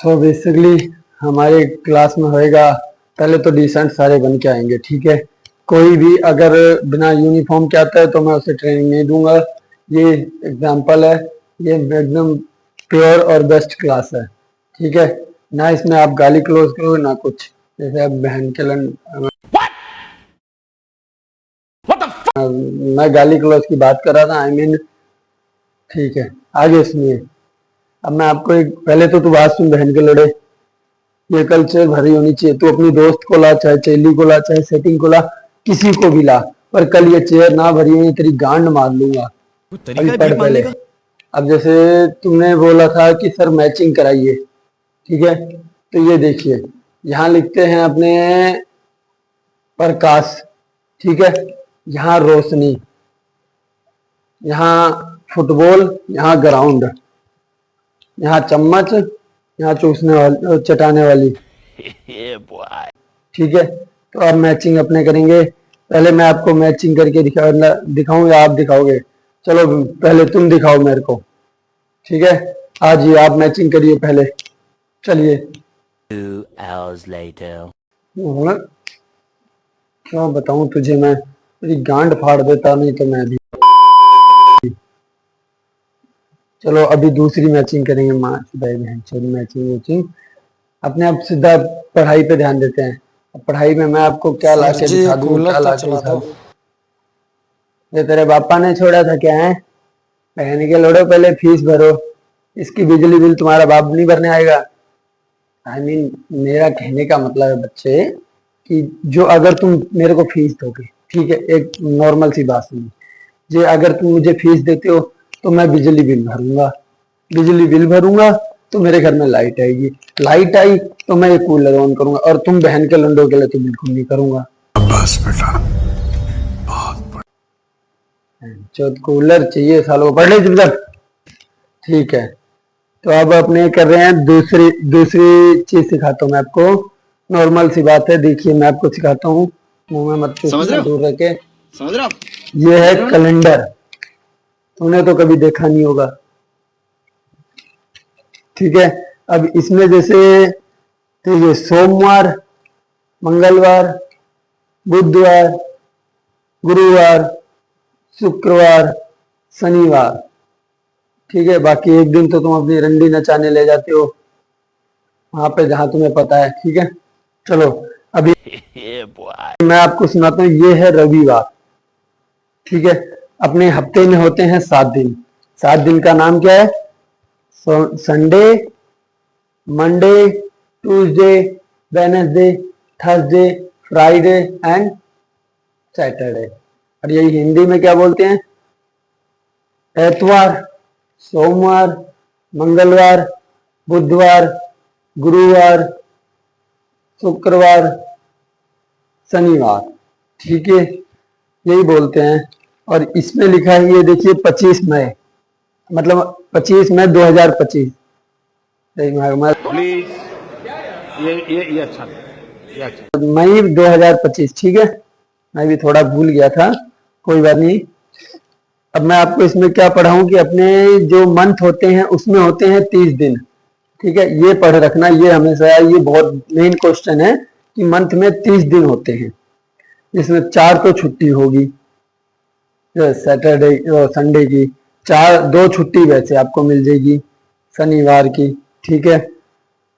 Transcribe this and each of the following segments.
So basically हमारे class में होएगा, पहले तो डिसेंट सारे बन के आएंगे, ठीक है। कोई भी अगर बिना यूनिफॉर्म के आता है तो मैं उसे ट्रेनिंग नहीं दूंगा। ये एग्जांपल है, ये एकदम प्योर और बेस्ट क्लास है, ठीक है। ना इसमें आप गाली क्लोज करो ना कुछ, जैसे आप बहन के मैं गाली क्लोज की बात कर रहा था, आई मीन, ठीक है। आगे सुनिए। अब मैं आपको एक, पहले तो तू बात सुन बहन के लड़े, ये कल्चर भरी होनी चाहिए। तू अपनी दोस्त को ला, चाहे चेली को ला, चाहे सेटिंग को ला, किसी को भी ला, पर कल ये चेयर ना भरी है तेरी गांड मार लूंगा। अभी पढ़ पहले। अब जैसे तुमने बोला था कि सर मैचिंग कराइए, ठीक है, तो ये देखिए, यहाँ लिखते हैं अपने प्रकाश, ठीक है, यहाँ रोशनी, यहाँ फुटबॉल, यहाँ ग्राउंड, यहाँ चम्मच, यहाँ चूसने वाली चटाने वाली, ठीक है। तो अब मैचिंग अपने करेंगे। पहले मैं आपको मैचिंग करके दिखाऊं या आप दिखाओगे? चलो पहले तुम दिखाओ मेरे को, ठीक है। आज ही आप मैचिंग करिए पहले, चलिए। 2 hours later. क्या बताऊं तुझे, मैं तेरी गांड फाड़ देता, नहीं तो मैं भी। चलो अभी दूसरी मैचिंग करेंगे, माँ भाई बहन चोरी मैचिंग। अपने आप सीधा पढ़ाई पे ध्यान देते हैं। पढ़ाई में मैं आपको क्या ला के दिखा दूं, क्या ला के दिखा दूं? ये तेरे पापा ने छोड़ा था क्या है? बहन के लड़ो, पहले फीस भरो। इसकी बिजली बिल तुम्हारा बाप नहीं भरने आएगा। आई मीन, मेरा कहने का मतलब है बच्चे कि जो अगर तुम मेरे को फीस दोगे, ठीक है, एक नॉर्मल सी बात सुनिए, जो अगर तुम मुझे फीस देते हो तो मैं बिजली बिल भरूंगा, बिजली बिल भरूंगा तो मेरे घर में लाइट आएगी, लाइट आई तो मैं ये कूलर ऑन करूंगा, और तुम बहन के लंडों के लिए तो बिल्कुल नहीं करूंगा। बस बेटा, बहुत जो कूलर चाहिए सालों, पढ़ ले चुपचाप, ठीक है। तो अब अपने कर रहे हैं दूसरी चीज सिखाता हूँ मैं आपको। नॉर्मल सी बात है, देखिए मैं आपको सिखाता हूँ, मुंह में मत चूसना, दूर रख के। समझ रहे हो? ये है कैलेंडर, तूने तो कभी देखा नहीं होगा, ठीक है। अब इसमें जैसे तो ये सोमवार, मंगलवार, बुधवार, गुरुवार, शुक्रवार, शनिवार, ठीक है। बाकी एक दिन तो तुम अपनी रंडी नचाने ले जाते हो वहां पे जहां तुम्हें पता है, ठीक है। चलो अभी मैं आपको सुनाता हूँ, ये है रविवार, ठीक है। अपने हफ्ते में होते हैं 7 दिन, 7 दिन का नाम क्या है? Sunday, Monday, Tuesday, Wednesday, Thursday, Friday and Saturday. और यही हिंदी में क्या बोलते हैं? एतवार, सोमवार, मंगलवार, बुधवार, गुरुवार, शुक्रवार, शनिवार, ठीक है, यही बोलते हैं। और इसमें लिखा है, ये देखिए 25 मई, मतलब 25 मई 2025। प्लीज ये अच्छा, मई 2025, ठीक है। मैं भी थोड़ा भूल गया था, कोई बात नहीं। अब मैं आपको इसमें क्या पढ़ाऊं कि अपने जो मंथ होते हैं उसमें होते हैं 30 दिन, ठीक है। ये पढ़ रखना, ये हमेशा, ये बहुत मेन क्वेश्चन है कि मंथ में 30 दिन होते हैं, जिसमें 4 तो छुट्टी होगी, सैटरडे संडे की, 2 छुट्टी वैसे आपको मिल जाएगी शनिवार की, ठीक है।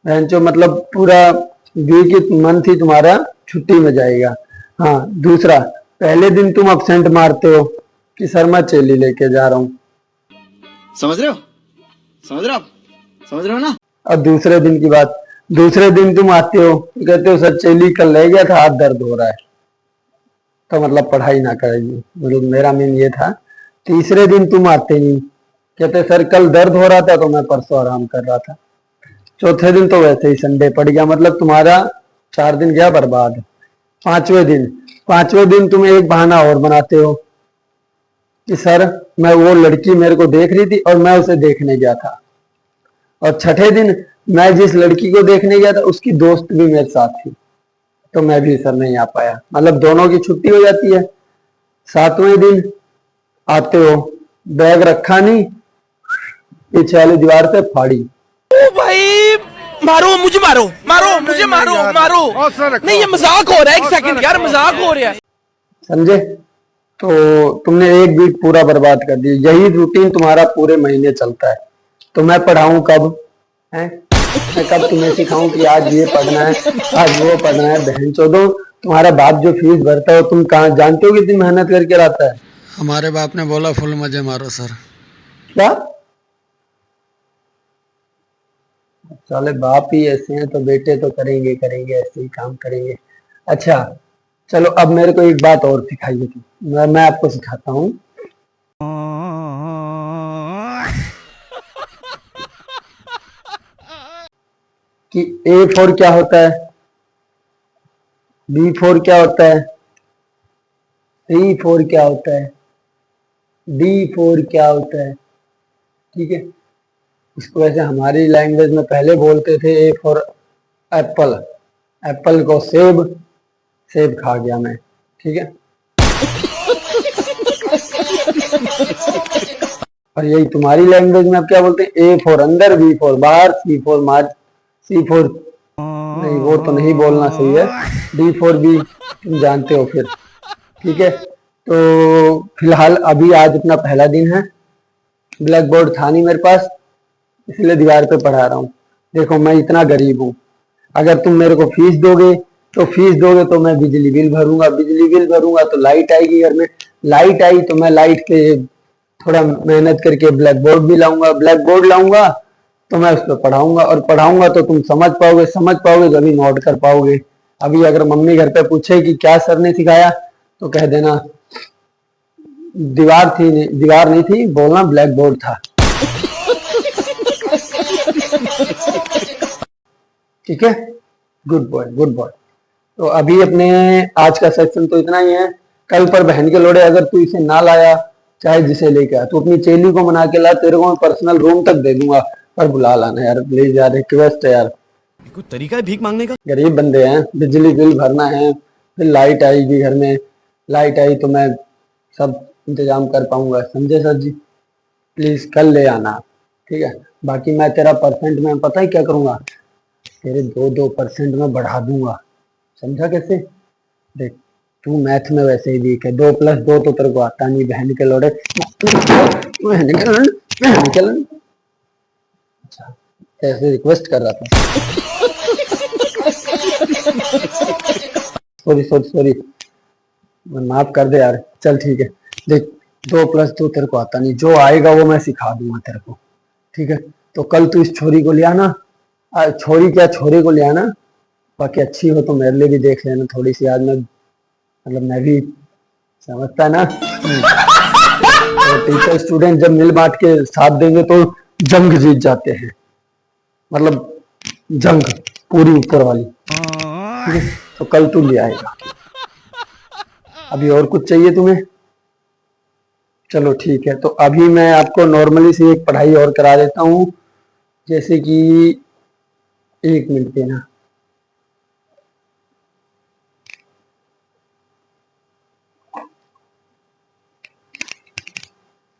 जो मतलब पूरा वीक मंथ ही तुम्हारा छुट्टी में जाएगा। हाँ, दूसरा, पहले दिन तुम अब्सेंट मारते हो कि सर मैं चेली लेके जा रहा हूँ, समझ रहे हो? समझ रहे हो? समझ रहे हो ना? और दूसरे दिन की बात, दूसरे दिन तुम आते हो, कहते हो सर चेली कल ले गया था, हाथ दर्द हो रहा है, तो मतलब पढ़ाई ना करेगी, मतलब मेरा मीन ये था। तीसरे दिन तुम आते नहीं, कहते सर कल दर्द हो रहा था तो मैं परसों आराम कर रहा था। चौथे दिन तो वैसे ही संडे पड़ गया, मतलब तुम्हारा 4 दिन गया बर्बाद। पांचवें दिन तुम एक बहाना और बनाते हो कि सर मैं, वो लड़की मेरे को देख रही थी और मैं उसे देखने गया था। और छठे दिन, मैं जिस लड़की को देखने गया था उसकी दोस्त भी मेरे साथ थी, तो मैं भी सर नहीं आ पाया, मतलब दोनों की छुट्टी हो जाती है। 7वें दिन आते हो, बैग रखा नहीं, पीछे वाली दीवार पे फाड़ी। ओ भाई, मारो मुझे, मारो मारो मुझे, मारो मारो। नहीं ये मजाक हो रहा है, एक सेकंड यार, मजाक हो रहा है। समझे? तो तुमने एक वीक पूरा बर्बाद कर दिया। यही रूटीन तुम्हारा पूरे महीने चलता है। तो मैं पढ़ाऊं कब? है मैं कब तुम्हें सिखाऊं कि आज ये पढ़ना है, आज वो पढ़ना है? बहन चोदो, तुम्हारा बाप जो फीस भरता है तुम कहाँ जानते हो कितनी मेहनत करके लाता है? हमारे बाप ने बोला फुल मजे मारो सर। क्या? साले बाप ही ऐसे हैं तो बेटे तो करेंगे करेंगे, ऐसे ही काम करेंगे। अच्छा चलो, अब मेरे को एक बात और सिखाइए तुम। मैं आपको सिखाता हूँ कि ए फोर क्या होता है, बी फोर क्या होता है, सी फोर क्या होता है, डी फोर क्या होता है। ठीक है, इसको वैसे हमारी लैंग्वेज में पहले बोलते थे ए फॉर एप्पल, एप्पल को सेब, सेब खा गया मैं। ठीक है, और यही तुम्हारी लैंग्वेज में अब क्या बोलते हैं? ए फॉर अंदर, बी फॉर बाहर, सी फॉर मार, सी फॉर नहीं, वो तो नहीं बोलना सही है, डी फॉर बी, तुम जानते हो फिर। ठीक है, तो फिलहाल अभी आज अपना पहला दिन है, ब्लैक बोर्ड था नहीं मेरे पास, इसलिए दीवार पे पढ़ा रहा हूँ। देखो मैं इतना गरीब हूँ, अगर तुम मेरे को फीस दोगे तो मैं बिजली बिल भरूंगा, बिजली बिल भरूंगा तो लाइट आएगी घर में, लाइट आई तो मैं लाइट के थोड़ा मेहनत करके ब्लैक बोर्ड भी लाऊंगा, ब्लैक बोर्ड लाऊंगा तो मैं उस पर पढ़ाऊंगा, और पढ़ाऊंगा तो तुम समझ पाओगे तभी नोट कर पाओगे। अभी अगर मम्मी घर पे पूछे कि क्या सर ने सिखाया तो कह देना दीवार नहीं थी, बोलना ब्लैक बोर्ड था। ठीक है, गुड बॉय गुड बॉय। तो अभी अपने आज का सेक्शन तो इतना ही है। कल पर बहन के लोड़े अगर तू इसे ना लाया, चाहे जिसे लेके आ, तो अपनी चेली को मना के ला, तेरे को मैं पर्सनल रूम तक दे दूंगा, पर बुला लाना यार प्लीज यार, रिक्वेस्ट है यार। कोई तरीका है भीख मांगने का? गरीब बंदे हैं, बिजली बिल भरना है, फिर लाइट आएगी घर में, लाइट आई तो मैं सब इंतजाम कर पाऊंगा। समझे सर जी? प्लीज कल ले आना। ठीक है, बाकी मैं तेरा परसेंट में पता ही क्या करूंगा, तेरे 2% में बढ़ा दूंगा। समझा कैसे? देख तू मैथ में वैसे ही वीक है, 2+2 तो तेरे को आता नहीं, बहन के लोड़े, बहन के लोड़े। अच्छा ऐसे रिक्वेस्ट कर रहा था, सॉरी माफ कर दे यार। चल ठीक है, देख 2+2 तेरे को आता नहीं, जो आएगा वो मैं सिखा दूंगा तेरे को। ठीक है, तो कल तू इस छोरी को ले आना, छोरे को ले आना, बाकी अच्छी हो तो मेरे लिए भी देख लेना थोड़ी सी। आज मतलब मैं भी समझता है ना, तो टीचर स्टूडेंट जब मिल बांट के साथ देंगे तो जंग जीत जाते हैं, मतलब जंग पूरी ऊपर वाली। ठीक है, तो कल तू ले आएगा। अभी और कुछ चाहिए तुम्हें? चलो ठीक है, तो अभी मैं आपको नॉर्मली से एक पढ़ाई और करा देता हूँ, जैसे कि 1 मिनट देना।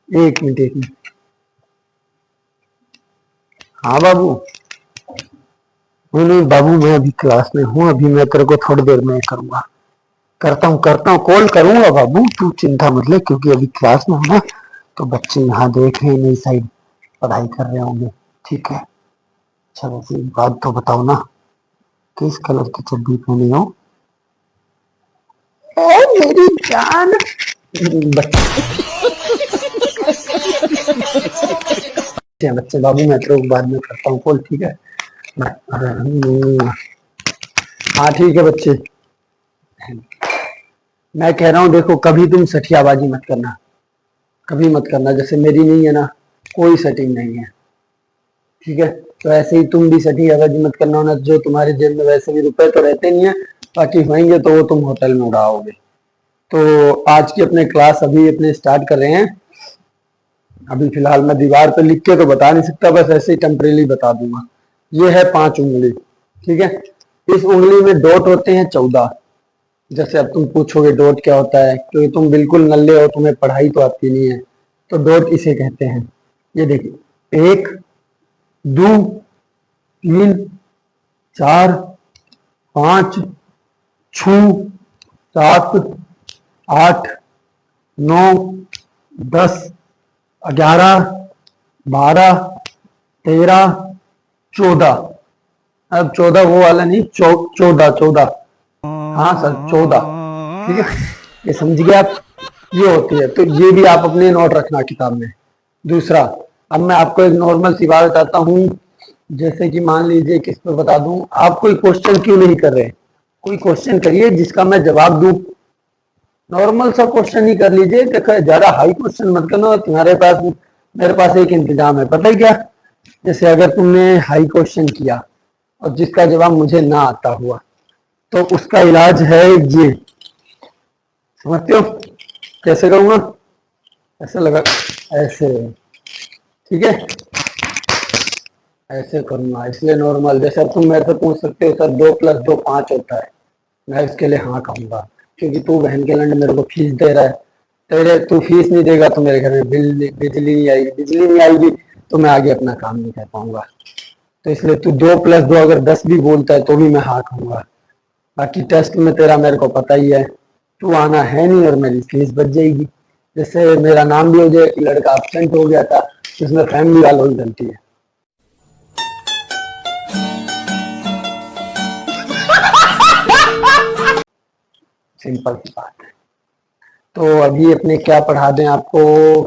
एक मिनट। हाँ बाबू। नहीं बाबू, मैं अभी क्लास में हूँ, अभी मैं तेरे को थोड़ी देर में करूंगा, करता हूँ कॉल करूंगा बाबू, तू चिंता मत ले, क्योंकि अभी क्लास में हूँ ना, तो बच्चे यहाँ देख रहे हैं, नई साइड पढ़ाई कर रहे होंगे। ठीक है, अच्छा वैसे एक बात तो बताओ ना, किस कलर की चड्डी पहनी हो? ओ मेरी जान। बच्चे बाबू, मैं तो बाद में करता हूँ कॉल। ठीक है, हाँ ठीक है बच्चे। मैं कह रहा हूँ देखो, कभी तुम सठियाबाजी मत करना, कभी मत करना, जैसे मेरी नहीं है ना, कोई सेटिंग नहीं है। ठीक है, तो ऐसे ही तुम भी सठियाबाजी मत करना होना, जो तुम्हारे जेब में वैसे भी रुपए तो रहते नहीं है, बाकी होंगे तो वो तुम होटल में उड़ाओगे। तो आज की अपने क्लास अभी अपने स्टार्ट कर रहे हैं। अभी फिलहाल मैं दीवार पे लिख के तो बता नहीं सकता, बस ऐसे ही टेम्परेली बता दूंगा। ये है 5 उंगली। ठीक है, इस उंगली में डॉट होते हैं 14। जैसे अब तुम पूछोगे डॉट क्या होता है, क्योंकि तुम बिल्कुल नल्ले हो, तुम्हें पढ़ाई तो आती नहीं है, तो डॉट इसे कहते हैं। ये देखिए, 1 2 3 4 5 6 7 8 9 10 11 12 13 14। अब 14 वो वाला नहीं, 14। हाँ सर 14, ठीक है, ये समझ गए आप। ये होती है, तो ये भी आप अपने नोट रखना किताब में। दूसरा, अब मैं आपको एक नॉर्मल सी बात बताता हूँ, जैसे कि मान लीजिए किस पे बता दूं, आप कोई क्वेश्चन क्यों नहीं कर रहे, कोई क्वेश्चन करिए जिसका मैं जवाब दूं। नॉर्मल सा क्वेश्चन ही कर लीजिए, देखो ज्यादा हाई क्वेश्चन मत करना। तुम्हारे पास, मेरे पास एक इंतजाम है, पता है क्या? जैसे अगर तुमने हाई क्वेश्चन किया और जिसका जवाब मुझे ना आता हुआ, तो उसका इलाज है ये, समझते हो? कैसे करूंगा? ऐसे लगा, ऐसे, ठीक है, ऐसे करूंगा। इसलिए नॉर्मल, जैसे तुम मेरे से पूछ सकते हो सर 2 + 2 5 होता है, मैं इसके लिए हाँ कहूंगा, क्योंकि तू बहन के लंड मेरे को फीस दे रहा है। तेरे तू फीस नहीं देगा तो मेरे घर में बिजली नहीं आएगी, बिजली नहीं आएगी तो मैं आगे अपना काम नहीं कर पाऊंगा। तो इसलिए तू 2 + 2 अगर 10 भी बोलता है तो भी मैं हाँ कहूंगा। बाकी टेस्ट में तेरा मेरे को पता ही है, तू आना है नहीं और मेरी फीस बच जाएगी। जैसे मेरा नाम भी हो जाए कि लड़का एब्सेंट हो गया था, इसमें फैमिली वालों की गलती है। सिंपल सी बात है। तो अभी अपने क्या पढ़ा दें आपको,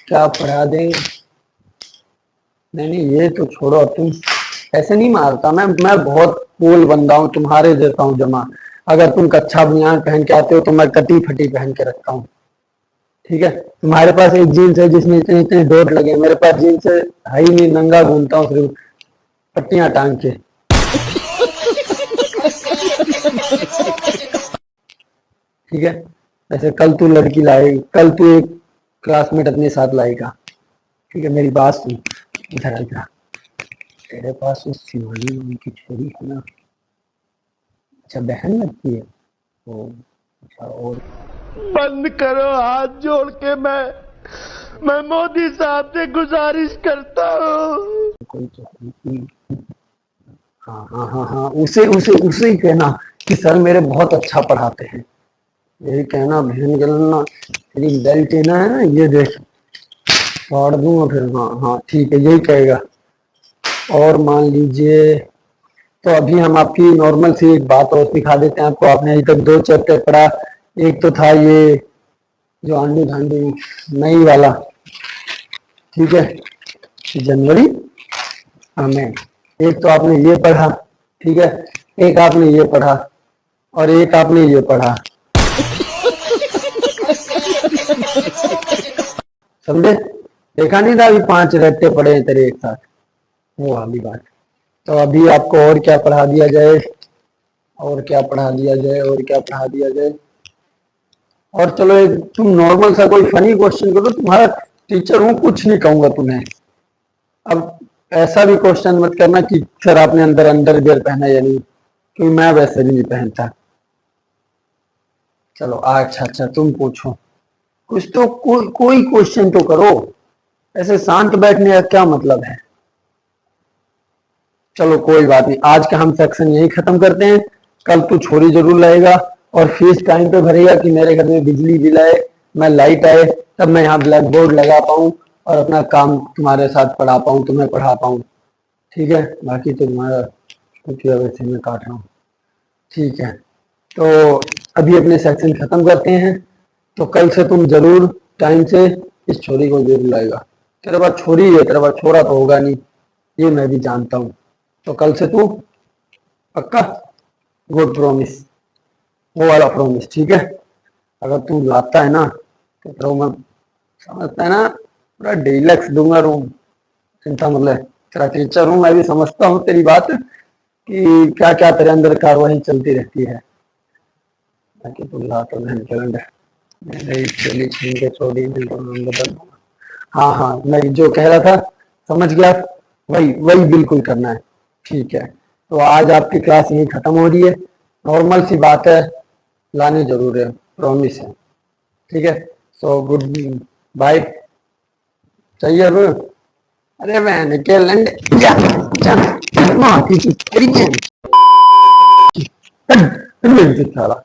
क्या पढ़ा दें? नहीं ये तो छोड़ो, अब तुम ऐसे नहीं मारता, मैं बहुत कूल बंदा हूँ, तुम्हारे जैसा हूँ जमा। अगर तुम कच्छा बनियान पहन के आते हो तो मैं कटी फटी पहन के रखता हूँ, ठीक है। तुम्हारे पास एक जीन्स है जिसमें इतने इतने डोर लगे, मेरे पास जीन्स है ही नहीं, नंगा घूमता हूँ सिर्फ पट्टियां टांग के। ठीक है, वैसे कल तू लड़की लाएगी, कल तू एक क्लासमेट अपने साथ लाएगा, ठीक है। मेरी बात सुन, इधर इधर, तेरे पास उस शिवानी नाम की छोरी है ना? अच्छा बहन लगती है वो? अच्छा, और बंद करो हाथ जोड़ के, मैं मोदी साहब से गुजारिश करता हूँ। कोई तो, हाँ हाँ हाँ हाँ, उसे उसे उसे ही कहना कि सर मेरे बहुत अच्छा पढ़ाते हैं, यही कहना। बहन गलना, तेरी बेल्ट है ना, ये देख फाड़ दूंगा फिर। हाँ हाँ ठीक है, यही कहेगा। और मान लीजिए, तो अभी हम आपकी नॉर्मल सी एक बात और सिखा देते हैं आपको। आपने अभी तक 2 चैप्टर पढ़ा, एक तो था ये जो आंधी धांधी नई वाला, ठीक है, जनवरी हमें, एक तो आपने ये पढ़ा, ठीक है, एक आपने ये पढ़ा और एक आपने ये पढ़ा, समझे? देखा नहीं था अभी 5 रट्टे पड़े हैं तेरे एक साथ, वो वाली बात। तो अभी आपको और क्या पढ़ा दिया जाए, और क्या पढ़ा दिया जाए, और क्या पढ़ा दिया जाए? और चलो एक तुम नॉर्मल सा कोई फनी क्वेश्चन करो, तुम्हारा टीचर हूँ, कुछ नहीं कहूंगा तुम्हें। अब ऐसा भी क्वेश्चन मत करना कि सर आपने अंदर अंडरवियर पहना या नहीं, क्योंकि मैं वैसे भी नहीं पहनता। चलो अच्छा अच्छा, तुम पूछो कुछ तो, कोई क्वेश्चन तो करो, ऐसे शांत बैठने का क्या मतलब है? चलो कोई बात नहीं, आज का हम सेक्शन यही खत्म करते हैं। कल तू छोरी जरूर लाएगा और फीस टाइम पे भरेगा कि मेरे घर में बिजली बिल आए, मैं लाइट आए, तब मैं यहाँ ब्लैक बोर्ड लगा पाऊँ और अपना काम तुम्हारे साथ पढ़ा पाऊँ, तुम्हें पढ़ा पाऊँ, ठीक है। बाकी तो तुम्हारा रुपया वैसे मैं काट रहा हूँ, ठीक है। तो अभी अपने सेक्शन खत्म करते हैं। तो कल से तुम जरूर टाइम से इस छोरी को जरूर लाएगा। तेरे पास छोरी है, तेरे पास छोरा तो होगा नहीं, ये मैं भी जानता हूँ। तो कल से तू पक्का, गुड प्रॉमिस, वो वाला प्रॉमिस, ठीक है। अगर तू लाता है ना तो तेरे मैं समझता है ना, पूरा डीलक्स दूंगा रूम, चिंता मतलब। तेरा टीचर हूँ, मैं भी समझता हूँ तेरी बात कि क्या क्या तेरे अंदर कार्रवाई चलती रहती है। बाकी तू ला तो बदल। हाँ हाँ, मैं जो कह रहा था समझ गया, वही वही बिल्कुल करना है, ठीक है। तो आज आपकी क्लास यही खत्म हो रही है, नॉर्मल सी बात है, लाने जरूर है, प्रॉमिस है, ठीक है। सो गुड बाय, चाहिए अब? अरे मैंने के लंड माँ की तेरी बहन की। साला